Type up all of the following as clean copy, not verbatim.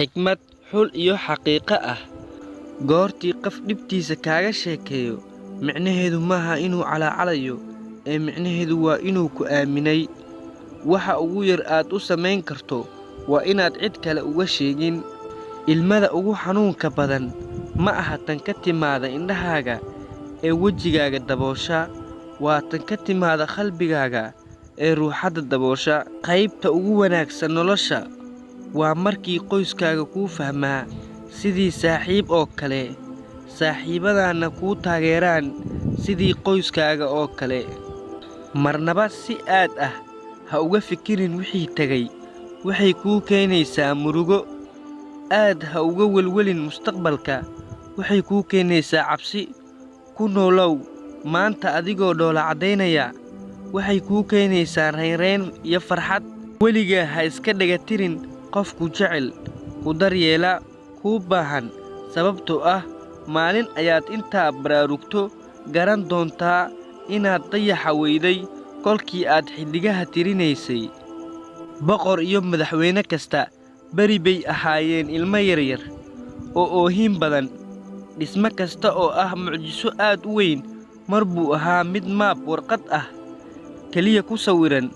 xikmad xul iyo xaqiiqo ah. Goortii qof dhibtiisa kaaga sheekeeyo, micnaheedu maaha inuu calaacalayo, ee micnaheedu waa inuu ku aaminay. Waxa ugu yar aad u samayn karto waa inaad cid kale uga sheegin. Ilmada ugu xanuunka badan ma aha tan ka timaada indhahaaga ee wejigaaga daboosha, waa tan ka timaada qalbigaaga ee ruuxada daboosha. Qaybta ugu wanaagsan nolosha waa markii qoyskaaga kuu fahmaa sidii saaxiib oo kale, saaxiibadaana kuu taageeraan sidii qoyskaaga oo kale. Marnaba si aad ah ha uga fikirin wixii tagay, waxay kuu keenaysaa murugo. Aad ha uga welwelin mustaqbalka, waxay kuu keenaysaa cabsi. Ku noolow maanta adigoo dhoola caddaynaya, waxay kuu keenaysaa raynrayn iyo farxad. Weligaa ha iska dhegatirin qofku jecel, ku daryeela, kuu baahan, sababtoo ah maalin ayaad intaa baraarugto garan doontaa inaad dayaxa weyday kolkii aad xiddigaha tirinaysay. Boqor iyo madaxweyne kasta beri bay ahaayeen ilmo yaryar oo oohin badan. Dhismo kasta oo ah mucjiso aad u weyn mar buu ahaa mid maab warqad ah keliya ku sawiran.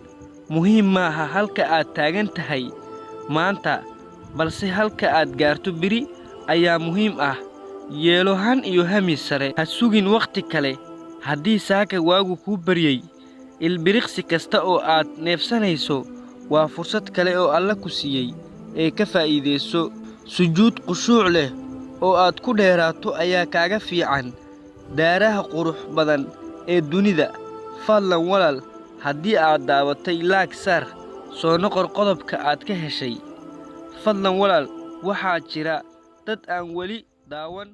Muhiim maaha halka aad taagan tahay maanta, balse halka aad gaarto beri ayaa muhiim ah. Yeelo han iyo hami sare, ha sugin wakhti kale. Haddii saaka waagu kuu baryay, ilbiriqsi kasta oo aad neefsanayso waa fursad kale oo Alle ku siiyey, ee ka faa'iidayso. Sujuud khushuuc leh oo aad ku dheeraato ayaa kaaga fiican daaraha qurux badan ee dunida. Fadlan walaal, haddii aad daawatay laag saar, soo noqon qodobka aad ka heshay. Fadlan walaal, waxaa jira dad aan weli daawan.